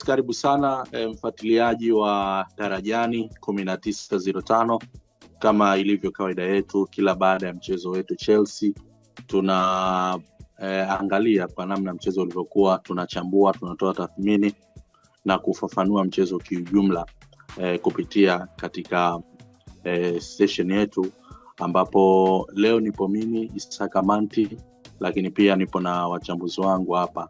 karibu sana mfuatiliaji wa Darajani 1905. Kama ilivyo kawaida yetu, kila baada ya mchezo wetu Chelsea tunaangalia kwa namna mchezo ulivyokuwa, tunachambua, tunatoa tathmini na kufafanua mchezo kiujumla kupitia katika session yetu, ambapo leo nipo mimi Isaka Manti, lakini pia nipo na wachambuzi wangu hapa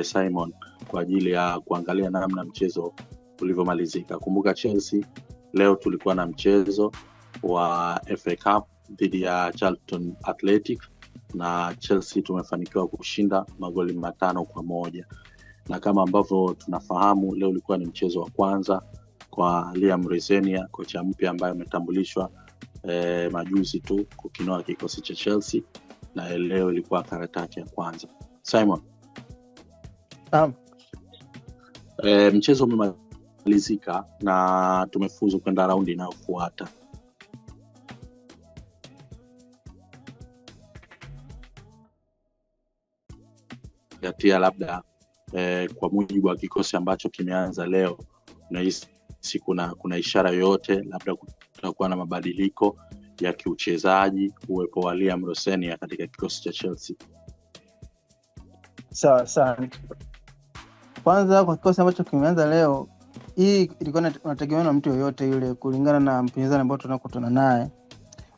Simon, kwa ajili ya kuangalia namna mchezo ulivyomalizika. Kumbuka Chelsea leo tulikuwa na mchezo wa FA Cup dhidi ya Charlton Athletic, na Chelsea tumefanikiwa kushinda magoli 5-1. Na kama ambavyo tunafahamu, leo ulikuwa ni mchezo wa kwanza kwa Liam Rosenior, kocha mpya ambaye ametambulishwa majuzi tu kukinoa kikosi cha Chelsea, na leo ilikuwa karatasi ya kwanza. Simon, mchezo umemalizika na tumefuzu kwenda raundi inayofuata. Yatia labda kwa mujibu wa kikosi ambacho kimeanza leo, unahisi kuna ishara yoyote labda kutakuwa na mabadiliko ya kiuchezaji uwepo wa Liam Rosenior katika kikosi cha Chelsea? Sawa. Kwanza kwa kikosi ambacho kimeanza leo, hii ilikuwa inategemea na mtu yoyote yule kulingana na mpinzani ambao tunakutana naye.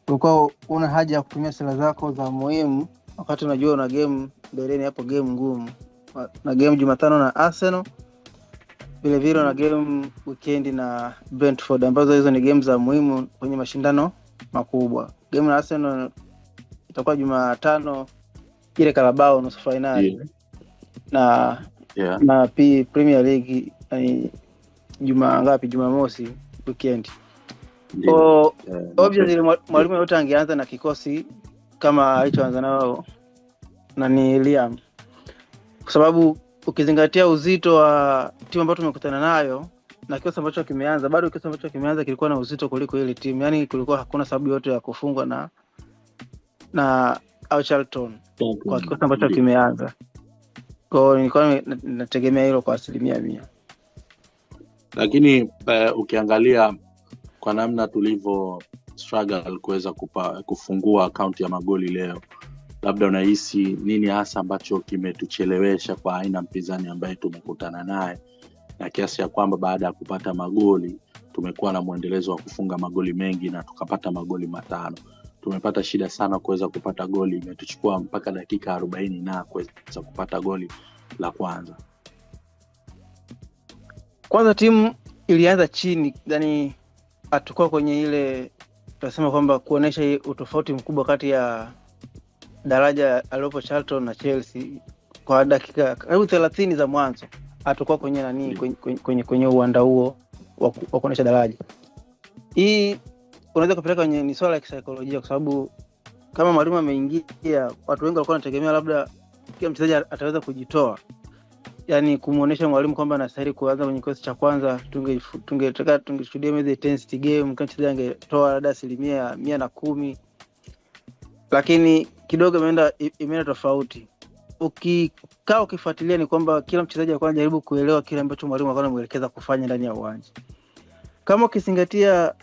Ulikuwa una haja ya kutumia sera zako za muhimu wakati unajua una game mbeleni, hapo game ngumu. Na game Jumatano na Arsenal, vile vile na game weekend na Brentford, ambazo hizo ni game za muhimu kwenye mashindano makubwa. Game na Arsenal itakuwa Jumatano, ile Carabao nusu finali. Na pia Premier League ni Jumamosi weekend. Obviously mwalimu yote angeanza na kikosi kama alichoanza nao na ni Liam, kwa sababu ukizingatia uzito wa timu ambayo tumekutana nayo na kikosi ambacho kimeanza, bado kikosi ambacho kimeanza kilikuwa na uzito kuliko ile timu. Yani kulikuwa hakuna sababu yote ya kufungwa na Charlton kwa kikosi ambacho kimeanza. Kwa hiyo nilikuwa nategemea hilo kwa 100%. Lakini ukiangalia kwa namna tulivyo struggle kuweza kufungua account ya magoli leo, labda unahisi nini hasa ambacho kimetuchelewesha kwa aina mpinzani ambaye tumekutana naye, na kiasi ya kwamba baada ya kupata magoli tumekuwa na muendelezo wa kufunga magoli mengi na tukapata magoli 5? Tumepata shida sana kuweza kupata goli, imetuchukua mpaka dakika 40 na kuweza kupata goli la kwanza. Kwanza timu ilianza chini, yani atakuwa kwenye ile tunasema kwamba kuonesha utofauti mkubwa kati ya daraja aliyopo Charlton na Chelsea. Kwa dakika karibu 30 za mwanzo atakuwa kwenye kwenye uwanda huo wa kuonesha daraja. Hii unaweza kupeleka kwenye ni swala la kisaikolojia, kwa sababu kama mwalimu ameingia, watu wengi walikuwa wanategemea labda kila mchezaji ataweza kujitoa, yani kumuonesha mwalimu kwamba anastahili kuanza kwenye kikosi cha kwanza. Tungeshuhudia mechi intensity game kama mchezaji angetoa labda 110, lakini kidogo imeenda tofauti. Ukifuatilia ni kwamba kila mchezaji alikuwa anajaribu kuelewa kile ambacho mwalimu alikuwa anamuelekeza kufanya ndani ya uwanja. Kama ukizingatia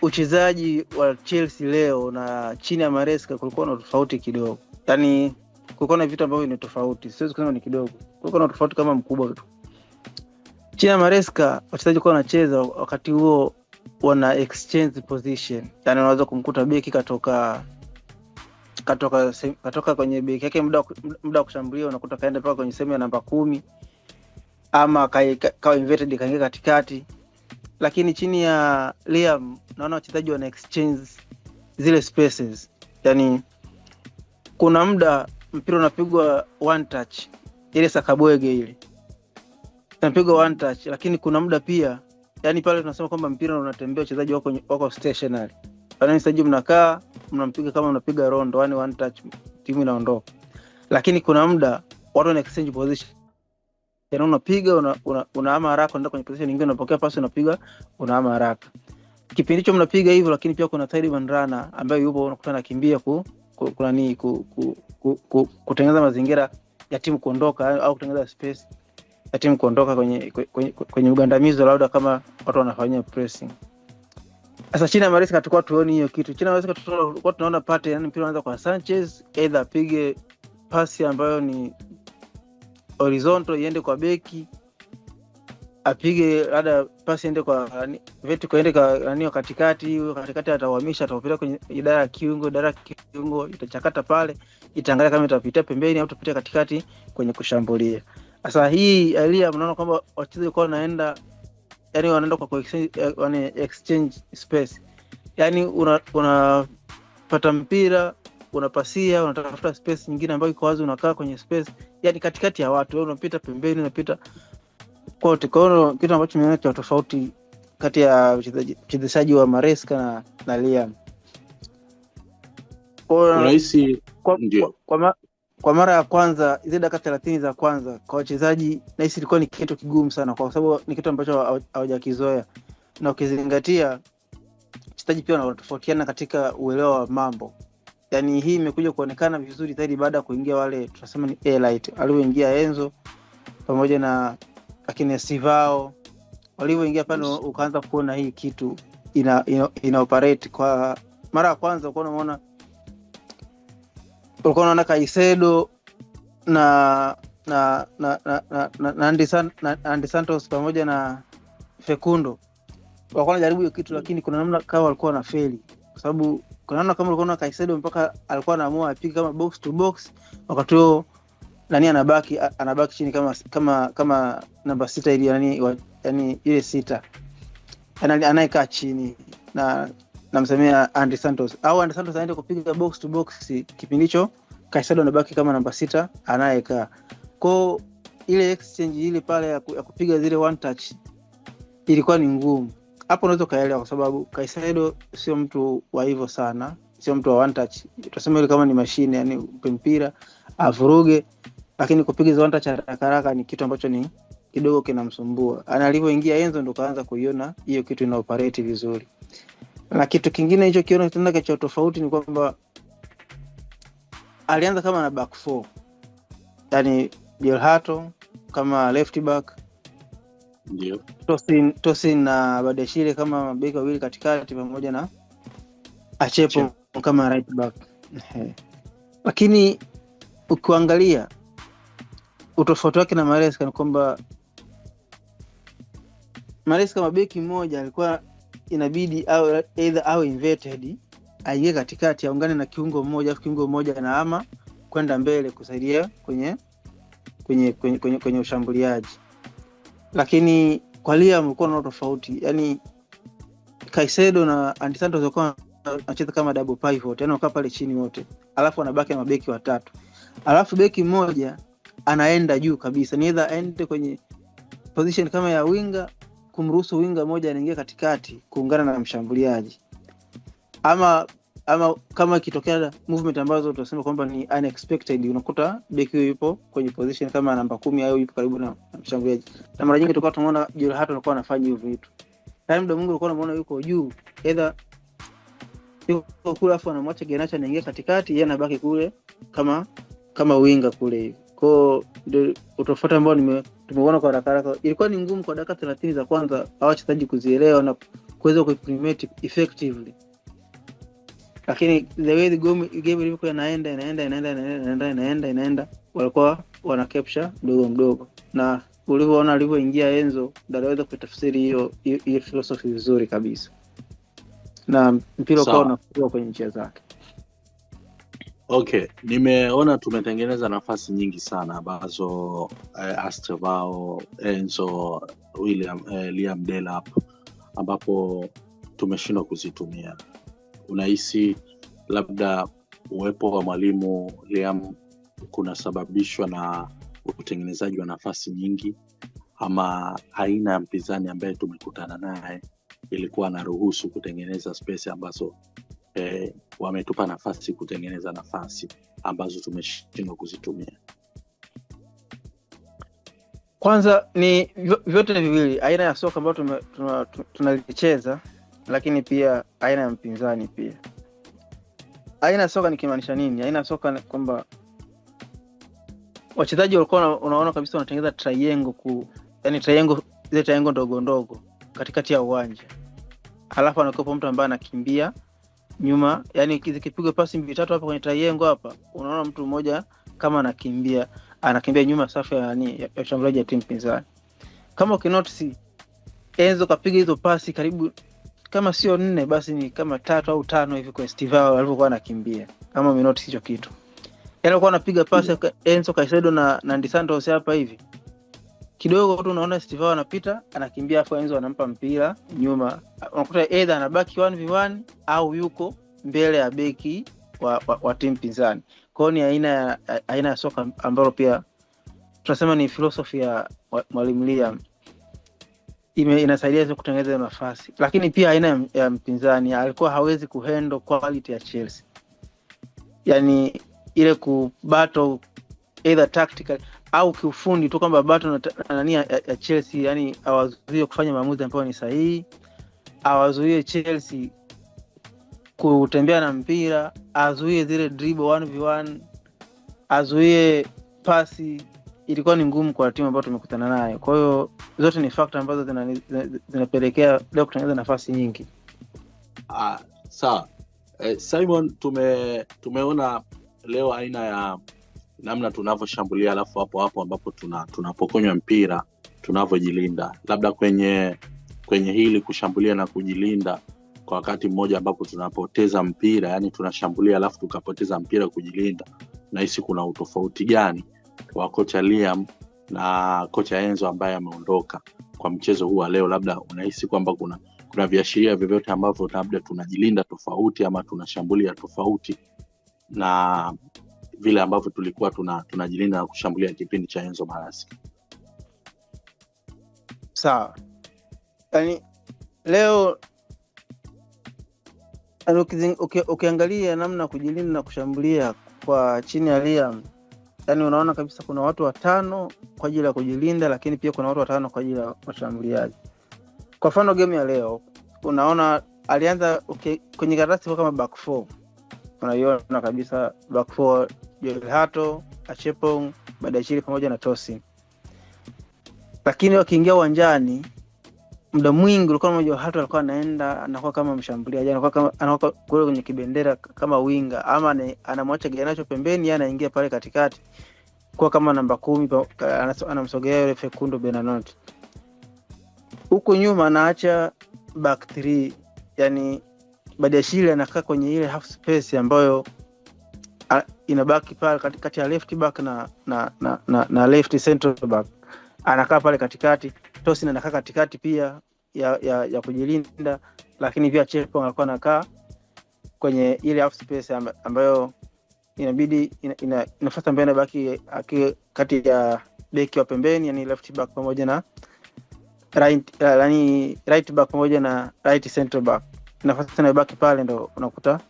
uchezaji wa Chelsea leo na chini ya Maresca, kulikuwa na tofauti kidogo. Yani kulikuwa na vitu ambavyo ni tofauti, siwezi kusema ni kidogo, kulikuwa na tofauti kama mkubwa tu. Chini ya Maresca wachezaji walikuwa wanacheza wakati huo wana exchange position, yani unaweza kumkuta beki katoka kwenye beki yake muda kushambulia, unakuta kaenda mpaka kwenye sehemu ya namba 10, ama kawa inverted kaingia katikati. Lakini chini ya Liam naona wachezaji wana exchange zile spaces, yani kuna muda mpira unapigwa one touch, ile sakabwege ile unapigwa one touch, lakini kuna muda pia yani pale tunasema kwamba mpira unatembea, wachezaji wako stationary, yani mchezaji mnakaa mnampiga kama unapiga rondo, yani one touch timu inaondoka. Lakini kuna muda watu wana exchange position, yani unapiga unaama haraka unaenda kwenye position nyingine, unapokea pasi unapiga unaama haraka. Kipindi hicho mnapiga hivyo, lakini pia kuna Teddy Mandrana ambaye yupo unakuta anakimbia kutengeneza mazingira ya timu kuondoka au kutengeneza space ya timu kuondoka kwenye ugandamizo, labda kama watu wanafanyia pressing. Sasa chini ya Maresca tulikuwa tuoni hiyo kitu. Chini ya Maresca tulikuwa tunaona pattern, yani mpira unaanza kwa Sanchez, either apige pasi ambayo ni horizontal iende kwa beki, apige labda pasi iende kwa vertical iende kwa nani katikati atauhamisha, ataupeleka kwenye idara ya kiungo itachakata pale, itaangalia kama itapitia pembeni au itapitia katikati kwenye kushambulia. Sasa hii Liam, mnaona kwamba wachezaji kwa wanaenda, yani wanaenda kwa exchange space, yani unapata mpira, unapasia, unatafuta space nyingine ambayo iko wazi, unakaa kwenye space, yani katikati ya watu, wewe unapita pembeni, unapita kote. Kwa hiyo kitu ambacho nimeona cha tofauti kati ya uchezaji wa Maresca na Liam. Unahisi ndio kwa mara ya kwanza zile dakika 30 za kwanza kwa wachezaji, nahisi ilikuwa ni kitu kigumu sana, kwa sababu ni kitu ambacho hawajakizoea, na ukizingatia wachezaji pia wanatofautiana katika uelewa wa mambo. Yani hii imekuja kuonekana vizuri zaidi baada ya kuingia wale tunasema ni elite, alioingia Enzo pamoja na akina Sivao, walioingia pale, ukaanza kuona hii kitu ina operate. Kwa mara ya kwanza ulikuwa unaona Caicedo na Andy Santos pamoja na Fekundo walikuwa wanajaribu hiyo kitu, lakini kuna namna kama walikuwa wanafeli, kwa sababu kuna namna kama ulikuwa unaona Caicedo mpaka alikuwa anaamua apige kama box to box, wakati huo nani anabaki chini kama namba 6 ili yani ile 6 anayekaa chini, na namsemea Andy Santos aende kupiga box to box, kipindi hicho Caicedo anabaki kama namba 6 anayekaa. Kwa ile exchange ile pale ya kupiga zile one touch ilikuwa ni ngumu. Hapo unaweza kaelewa, kwa sababu Caicedo sio mtu wa hivyo sana, sio mtu wa one touch, tutasema ile kama ni mashine, yani mpira avuruge, lakini kupiga za one touch haraka ni kitu ambacho ni kidogo kinamsumbua. Alipoingia Enzo ndo kaanza kuiona hiyo kitu ina operate vizuri. Na kitu kingine hicho kiona kitenda cha tofauti ni kwamba alianza kama na back 4, yani Belhato kama left back, ndio Tosin na Badashile kama mabeki wawili katikati, pamoja na Achepo kama right back. Lakini ukiangalia utofauti wake na Maresca ni kwamba Maresca mabeki mmoja alikuwa inabidi au inverted, aingie katikati, aungane na kiungo mmoja, afu kiungo mmoja na ama kwenda mbele kusaidia kwenye ushambuliaji. Lakini kwa Liam ulikuwa na tofauti, yani Caicedo na Andy Santos walikuwa wanacheza kama double pivot, yani wakawa pale chini wote, alafu anabaki na mabeki watatu, alafu beki mmoja anaenda juu kabisa, ni either aende kwenye position kama ya winga, kumruhusu winga moja anaingia katikati kuungana na mshambuliaji, ama kama ikitokea movement ambazo tunasema kwamba ni unexpected, unakuta beki yupo kwenye position kama namba 10 au yupo karibu na mshambuliaji. Na mara nyingi tulikuwa tunaona Belhato alikuwa anafanya hivyo vitu. Time muda mwingi ulikuwa unaona yuko juu, either yuko kule afu anamwacha Garnacho anaingia katikati, yeye anabaki kule kama winga kule hivi. Kwa ndio utofauti ambao tumeona kwa haraka. Ilikuwa ni ngumu kwa dakika 30 za kwanza wachezaji kuzielewa na kuweza kuimplement effectively. Lakini the way the game ilikuwa inaenda walikuwa wana capture mdogo, na ulivyoona alivyoingia Enzo ndio aliweza kutafsiri hiyo philosophy vizuri kabisa, na mpira ukawa unafua kwenye njia zake. Okay, nimeona tumetengeneza nafasi nyingi sana ambazo Estevao, Enzo, Liam Delap ambapo tumeshindwa kuzitumia. Unahisi labda uwepo wa mwalimu Liam kunasababishwa na utengenezaji wa nafasi nyingi, ama aina ya mpinzani ambaye tumekutana naye ilikuwa anaruhusu kutengeneza space ambazo wametupa nafasi kutengeneza nafasi ambazo tumeshindwa kuzitumia? Kwanza ni vyote viwili, aina ya soka ambayo tunalicheza, lakini pia aina ya mpinzani pia. Aina ya soka nikimaanisha nini? Aina ya soka ni kwamba wachezaji walikuwa unaona kabisa wanatengeneza triangle yani zile triangle ndogo ndogo katikati ya uwanja. Alafu anakuwa mtu ambaye anakimbia nyuma, yani zikipigwa pasi mbili tatu hapa kwenye triangle hapa, unaona mtu mmoja kama anakimbia nyuma safu ya ushambuliaji ya timu pinzani. Kama ukinotice Enzo kapiga hizo pasi karibu kama sio 4 basi ni kama 3 au 5 hivi kwa Estivao alipokuwa anakimbia. Kama umenotice hicho kitu. Yaani alikuwa anapiga pasi Enzo Caicedo na Andy Santos hapa hivi. Kidogo tu unaona Estivao anapita, anakimbia afu Enzo anampa mpira nyuma. Unakuta either anabaki 1v1 au yuko mbele ya beki wa timu pinzani. Kwa hiyo ni aina ya soka ambalo pia tunasema ni philosophy ya Mwalimu Liam. Inasaidia kutengeneza nafasi, lakini pia aina ya mpinzani alikuwa hawezi kuhandle quality ya Chelsea, yani ile kubattle either tactical au kiufundi tu, kwamba battle ya Chelsea, yani awazuie kufanya maamuzi ambayo ni sahihi, awazuie Chelsea kutembea na mpira, azuie zile dribble 1v1, azuie pasi. Ilikuwa ni ngumu kwa timu ambayo tumekutana nayo. Kwa hiyo zote ni factor ambazo zinapelekea leo kutengeneza nafasi nyingi. Sawa. Simon, tumeona leo aina ya namna tunavyoshambulia, alafu hapo ambapo tunapokonywa mpira tunavyojilinda. Labda kwenye hili kushambulia na kujilinda kwa wakati mmoja ambapo tunapoteza mpira, yani tunashambulia alafu tukapoteza mpira kujilinda, nahisi kuna utofauti gani wa kocha Liam na kocha Enzo ambaye ameondoka kwa mchezo huu leo? Labda unahisi kwamba kuna viashiria vyovyote ambavyo labda tunajilinda tofauti ama tunashambulia tofauti na vile ambavyo tulikuwa tunajilinda na kushambulia kipindi cha Enzo Maresca? Sawa. Yani leo ukiangalia namna kujilinda na kushambulia kwa chini ya Liam, yani unaona kabisa kuna watu 5 kwa ajili ya kujilinda, lakini pia kuna watu 5 kwa ajili ya washambuliaji. Kwa mfano game ya leo unaona alianza kwenye karatasi kama back 4. Unaiona kabisa back 4 Joel Hato, Achepong, Badashiri pamoja na Tosin. Lakini wakiingia uwanjani muda mwingi ulikuwa mmoja Hato alikuwa anakuwa kama mshambuliaji, anakuwa kule kwenye kibendera kama winga, ama anamwacha Garnacho pembeni, yeye anaingia pale katikati kwa kama namba 10, anamsogea yule Fekundo Benanot. Huko nyuma anaacha back 3, yani Badashiri anakaa kwenye ile half space ambayo inabaki pale katikati ya left back na left central back. Anakaa pale katikati. Tosin anakaa katikati pia ya kujilinda, lakini pia Chepo alikuwa anakaa kwenye ile half space ambayo inabidi nafasi ambayo inabaki kati ya beki wa pembeni, yani left back pamoja na right back pamoja na right central back. Nafasi inabaki pale ndo unakuta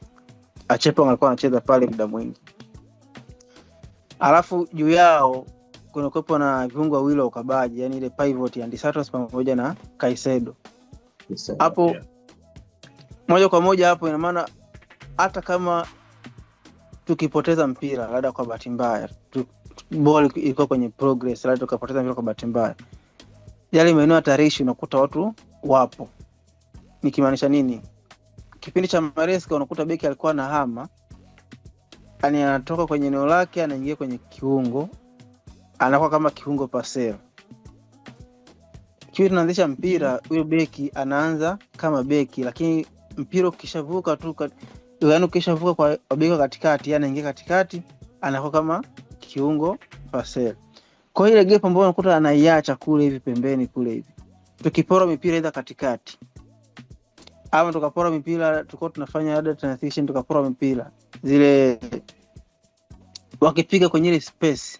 Chepo alikuwa anacheza pale muda mwingi. Alafu juu yao kuna kuwepo na viungo wawili wa ukabaji, yani ile pivot ya Andy Santos pamoja na Caicedo. Hapo moja kwa moja hapo ina maana hata kama tukipoteza mpira labda kwa bahati mbaya, ball ilikuwa kwenye progress, labda tukapoteza mpira kwa bahati mbaya, yale maeneo hatarishi unakuta watu wapo. Nikimaanisha nini? Kipindi cha Maresca unakuta beki alikuwa na hama, yani anatoka kwenye eneo lake anaingia kwenye kiungo, anakuwa kama kiungo passer. Kiwa tunaanzisha mpira, huyo beki anaanza kama beki, lakini mpira ukishavuka tu, yani ukishavuka kwa beki katikati, yani anaingia katikati, anakuwa kama kiungo passer. Kwa hiyo ile gap ambayo unakuta anaiacha kule hivi pembeni kule hivi, tukipora mipira ida katikati, ama tukapora mipira tulikuwa tunafanya ada transition, tukapora mipira zile wakipiga kwenye ile space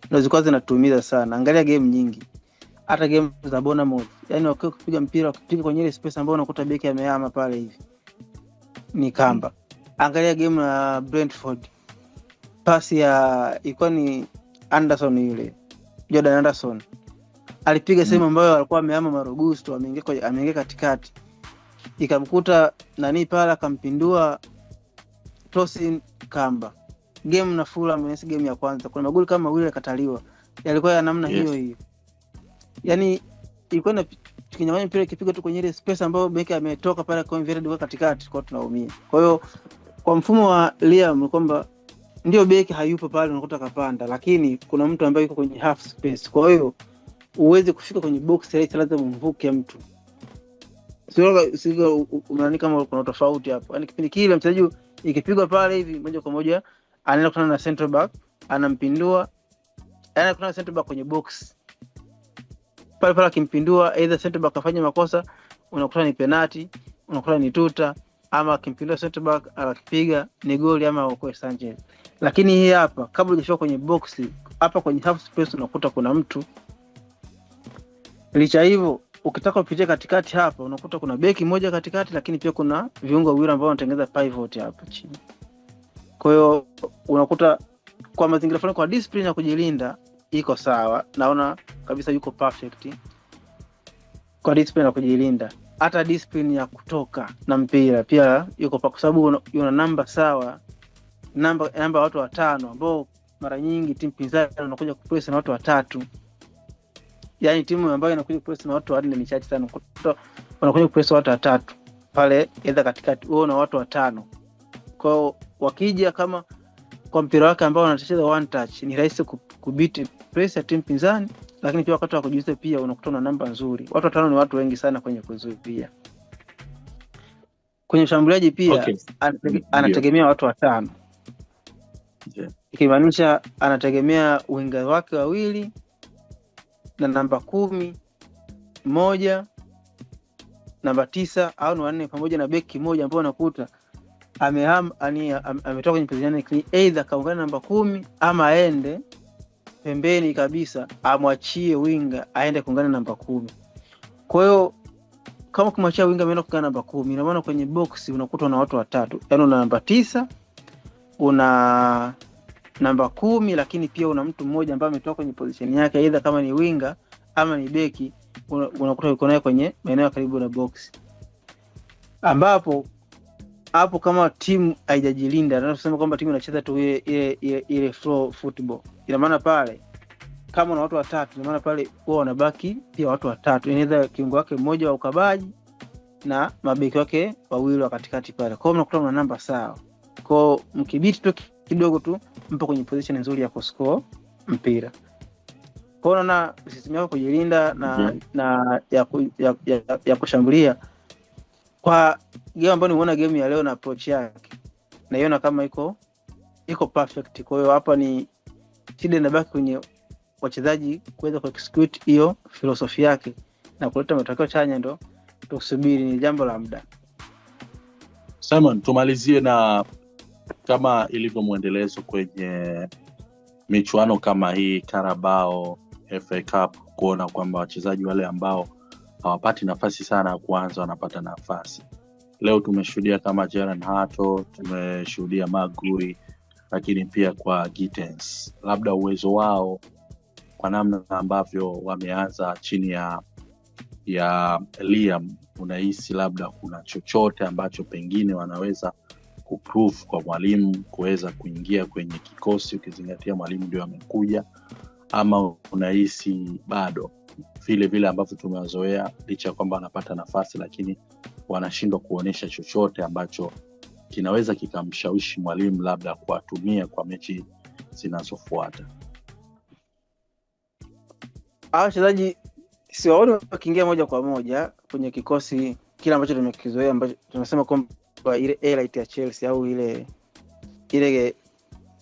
ndio zilikuwa zinatumiza sana. Angalia game nyingi, hata game za Bournemouth, yani wakipiga mpira wakipiga kwenye ile space ambayo unakuta beki amehama pale hivi ni kamba. Angalia game na Brentford, pasi ya ilikuwa ni Anderson, yule Jordan Anderson alipiga sehemu ambayo alikuwa amehama Marogusto, ameingia katikati, ikamkuta nani pala, akampindua Tosin kamba. game na Fulham, game ya kwanza kuna magoli kama mawili yakataliwa, yalikuwa ya namna Yes. hiyo. Yani ilikuwa na kinyang'anya mpira kipiga tu kwenye ile space ambayo beki ametoka pale kwa inverted kwa katikati, kwa tunaumia. Kwa hiyo kwa mfumo wa Liam ni kwamba ndio beki hayupo pale unakuta kapanda, lakini kuna mtu ambaye yuko kwenye half space. Kwa hiyo uweze kufika kwenye box ile lazima umvuke mtu. Sio unaona kama kuna tofauti hapo. Yaani kipindi kile mchezaji ikipigwa pale hivi moja kwa moja anaenda kutana na center back, anampindua. Yaani kuna center back kwenye box. Pale akimpindua either center back afanye makosa, unakuta ni penalty, unakuta ni tuta, ama akimpindua center back akapiga ni goli ama Okoye Sanchez. Lakini hii hapa kabla hujafika kwenye box, hapa kwenye half space unakuta kuna mtu. Licha hivyo ukitaka upitie katikati hapa unakuta kuna beki moja katikati, lakini pia kuna viungo wawili ambao wanatengeneza pivot hapa chini. Kwa hiyo unakuta kwa mazingira fulani, kwa discipline ya kujilinda iko sawa, naona kabisa yuko perfect kwa discipline ya kujilinda. Hata discipline ya kutoka na mpira pia yuko, kwa sababu una namba sawa, namba watu watano ambao mara nyingi timu pinzani wanakuja kupress na watu watatu. Yaani timu ambayo inakuja kupress na watu wanne ni chache sana, wanakuja kupress watu watatu pale either katikati wao na watu watano. Kwa hiyo wakija kama kwa mpira wake ambao wanacheza one touch, ni rahisi kubiti press ya timu pinzani, lakini pia wakati wa kujiuza pia unakuta na namba nzuri. Watu watano ni watu wengi sana kwenye kuzuia. Kwenye shambuliaji pia Okay. anategemea watu watano. Yeah. Ikimaanisha anategemea winga wake wawili na namba 10, moja, namba 9 au 4 pamoja na beki moja ambao unakuta ametoka kwenye position yake, either kaungana namba 10 ama aende pembeni kabisa amwachie winga aende kuungana namba 10. Kwa hiyo kama kumwachia winga ameenda kuungana namba 10, ina maana kwenye box unakuta na watu watatu. Yaani una namba 9, una namba 10, lakini pia una mtu mmoja ambaye ametoka kwenye position yake, either kama ni winga ama ni beki, unakuta yuko naye kwenye maeneo karibu na box. Ambapo hapo kama timu haijajilinda, na tunasema kwamba timu inacheza tu ile flow football, ina maana pale kama una watu watatu, ina maana pale wao wanabaki pia watu watatu, inaweza kiungo wake mmoja wa ukabaji na mabeki wake wawili wa katikati pale. Kwa hiyo mnakuta una namba sawa. Kwa hiyo mkibiti tu kidogo tu mpo kwenye position nzuri ya kuscore mpira. Kwa hiyo unaona system yako kujilinda na ya kushambulia kwa game ambayo nimeona game ya leo na approach yake, naiona kama iko perfect. Kwa hiyo hapa ni shida inabaki kwenye wachezaji kuweza kuexecute hiyo philosophy yake na kuleta matokeo chanya, ndo tusubiri, ni jambo la muda. Simon, tumalizie na kama ilivyo muendelezo kwenye michuano kama hii Carabao, FA Cup, kuona kwamba wachezaji wale ambao hawapati nafasi sana ya kwanza wanapata nafasi. Leo tumeshuhudia kama Jaren Hato, tumeshuhudia Magui, lakini pia kwa Gittens. Labda uwezo wao kwa namna ambavyo wameanza chini ya Liam, unahisi labda kuna chochote ambacho pengine wanaweza kuprove kwa mwalimu kuweza kuingia kwenye kikosi, ukizingatia mwalimu ndio amekuja, ama unahisi bado vile ambavyo tumewazoea, licha kwamba wanapata nafasi lakini wanashindwa kuonesha chochote ambacho kinaweza kikamshawishi mwalimu labda kuwatumia kwa mechi zinazofuata? Wachezaji siwaoni wakiingia moja kwa moja kwenye kikosi kile ambacho tumekizoea, ambacho tunasema kwamba ile elite ya Chelsea au ile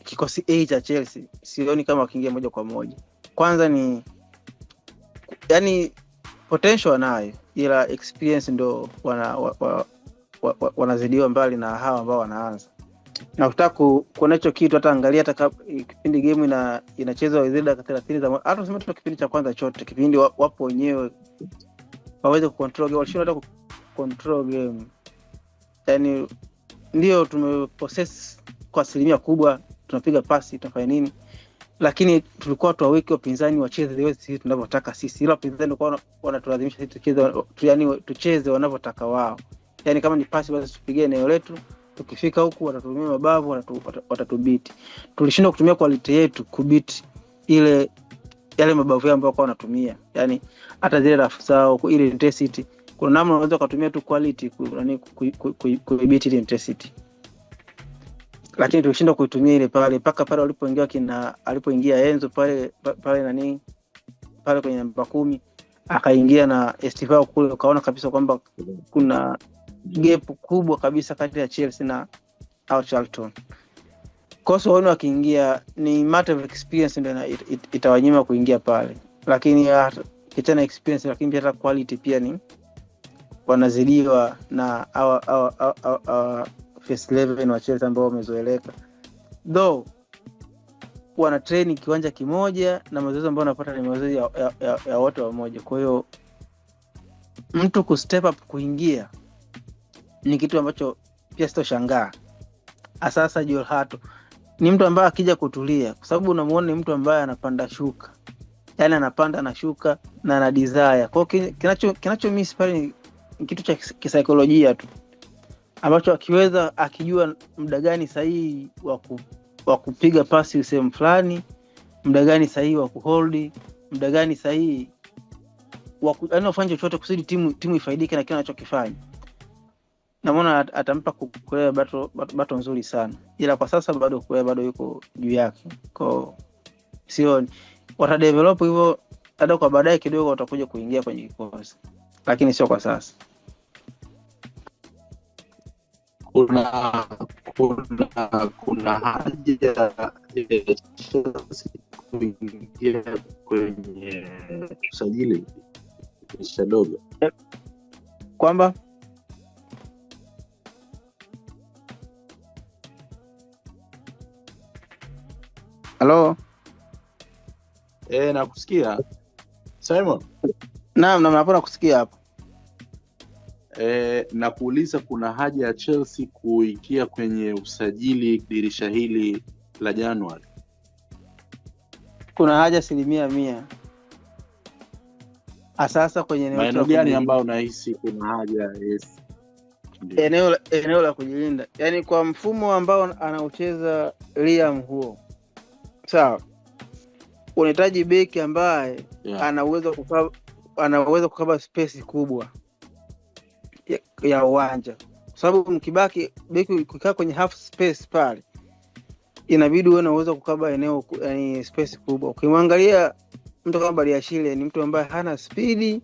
kikosi A cha Chelsea. Sioni kama wakiingia moja kwa moja. Kwanza ni yani potential nayo, ila experience ndo wanazidiwa mbali na hawa ambao wanaanza. Na ukitaka kuona hicho kitu, hata angalia hata kipindi game inachezwa zaidi ya 30 za hata tuseme tu kipindi cha kwanza chote, kipindi wapo wenyewe waweze kucontrol game, walishinda hata kucontrol game. Yani ndio tumepossess kwa asilimia kubwa, tunapiga pasi, tunafanya nini, lakini tulikuwa tuwaweke wapinzani wacheze the way sisi tunavyotaka sisi, ila wapinzani kwa wanatulazimisha sisi tucheze, yani tucheze wanavyotaka wao. Yani kama ni pasi basi tupige eneo letu, tukifika huku watatumia mabavu, watatubiti. Tulishindwa kutumia quality yetu kubiti yale mabavu yao ambao wanatumia. Yani hata zile rafu zao ile intensity, kuna namna unaweza kutumia tu quality kuibiti ile intensity. Lakini tulishindwa kuitumia ile pale mpaka pale alipoingia Enzo pale pale kwenye namba 10, akaingia na Estivao kule, ukaona kabisa kwamba kuna gap kubwa kabisa kati ya Chelsea na Charlton. Kosa wao wakiingia ni matter of experience ndio itawanyima kuingia pale. Lakini kitana experience, lakini hata quality pia ni wanazidiwa na first 11 wa Chelsea ambao wamezoeleka. Though wana training kiwanja kimoja na mazoezi ambayo wanapata ni mazoezi ya wote wamoja. Kwa hiyo mtu ku step up kuingia ni kitu ambacho pia sitoshangaa. Sasa Joel Hato ni mtu ambaye akija kutulia, kwa sababu unamuona ni mtu ambaye anapanda shuka. Yaani anapanda na shuka na ana desire. Kwa hiyo kinacho miss pale ni kitu cha kisaikolojia tu, ambacho akijua muda gani sahihi wa kupiga pasi sehemu fulani, muda gani sahihi wa kuhold, muda gani sahihi yaani ufanye chochote kusudi timu ifaidike na kile anachokifanya. Naona atampa Kukurea bato nzuri sana. Ila kwa sasa bado yuko juu yake. Kwa sioni watadevelop hivyo, hata kwa baadaye kidogo watakuja kuingia kwenye kikosi. Lakini sio kwa sasa. Kuna haja ya Chelsea kuingia kwenye usajili dogo kwamba Hello? Nakusikia Simon. Naam, napenda kusikia hapo. Na kuuliza kuna haja ya Chelsea kuingia kwenye usajili dirisha hili la Januari? Kuna haja 100%. Sasa kwenye eneo gani ambao unahisi kuna haja? Yes. Eneo la kujilinda. Yaani kwa mfumo ambao anaocheza Liam huo. Sawa. Unahitaji beki ambaye anaweza kukaba space kubwa ya uwanja. Kwa sababu mkibaki beki kukaa kwenye half space pale, inabidi uwe na uwezo kukaba eneo, yani space kubwa. Ukimwangalia mtu kama Badiashile ni mtu ambaye hana speed,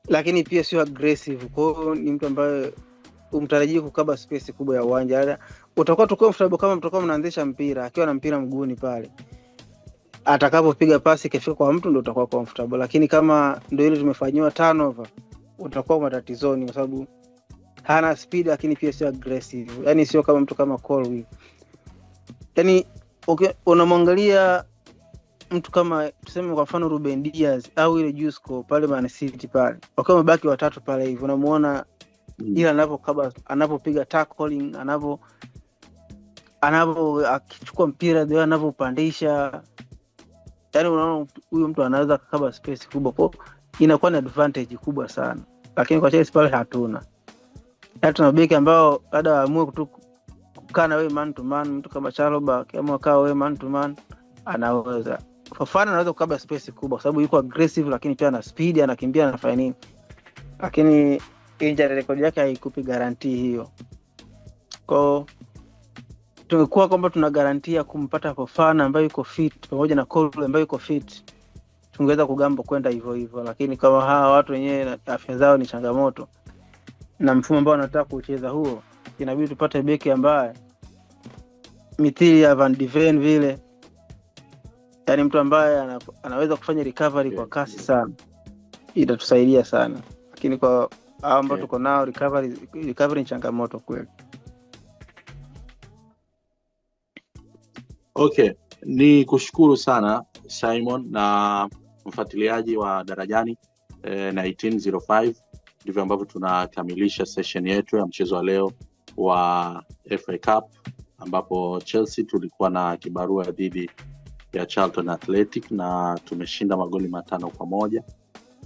lakini pia sio aggressive. Kwa hiyo ni mtu ambaye umtarajie kukaba space kubwa ya uwanja. Utakuwa tu comfortable kama mtakuwa mnaanzisha mpira akiwa na mpira mguuni pale. Atakapopiga pasi ikifika kwa mtu ndio utakuwa comfortable. Lakini kama ndio ile tumefanywa turnover, utakuwa matatizoni kwa sababu hana speed, lakini pia sio aggressive. Yaani sio kama mtu kama Colwill. Yaani unamwangalia mtu kama tuseme kwa mfano Ruben Diaz au ile Jusko pale Man City pale, wakiwa mabaki watatu pale hivi, unamuona ila anapopiga tackling, akichukua mpira ndio anapopandisha, yaani unaona huyu mtu anaweza kukaba space kubwa, kwa inakuwa ni advantage kubwa sana. Lakini kwa Chelsea pale hatuna. Hata na beki ambao baada waamue kukaa na wewe man to man, mtu kama Chalobah kama kaa wewe man to man, anaweza. Fofana anaweza kukaba space kubwa kwa sababu yuko aggressive, lakini pia ana speed, anakimbia, anafanya nini. Lakini injury record yake haikupi guarantee hiyo. Kwa tungekuwa kwamba tuna guarantee kumpata Fofana ambaye yuko fit pamoja na Colwill ambaye yuko fit, tungeweza kugamba kwenda hivyo. Lakini kama hawa watu wenyewe afya zao ni changamoto na mfumo ambao wanataka kucheza huo, inabidi tupate beki ambaye mithili ya Van de Ven vile, yaani mtu ambaye anaweza kufanya recovery kwa kasi sana. Itatusaidia sana. Lakini kwa ambao tuko nao recovery ni changamoto kweli. Okay, ni kushukuru sana Simon na mfuatiliaji wa Darajani 1905. Ndivyo ambavyo tunakamilisha session yetu ya mchezo wa leo wa FA Cup, ambapo Chelsea tulikuwa na kibarua dhidi ya Charlton Athletic na tumeshinda magoli 5-1.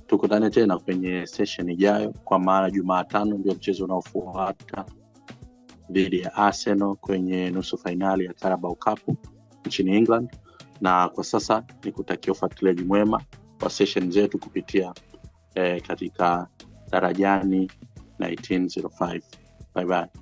Tukutane tena kwenye session ijayo, kwa maana Jumatano ndio mchezo unaofuata dhidi ya Arsenal kwenye nusu fainali ya Carabao Cup nchini England. Na kwa sasa nikutakia ufuatiliaji mwema wa session zetu kupitia katika Darajani 1905. Bye bye.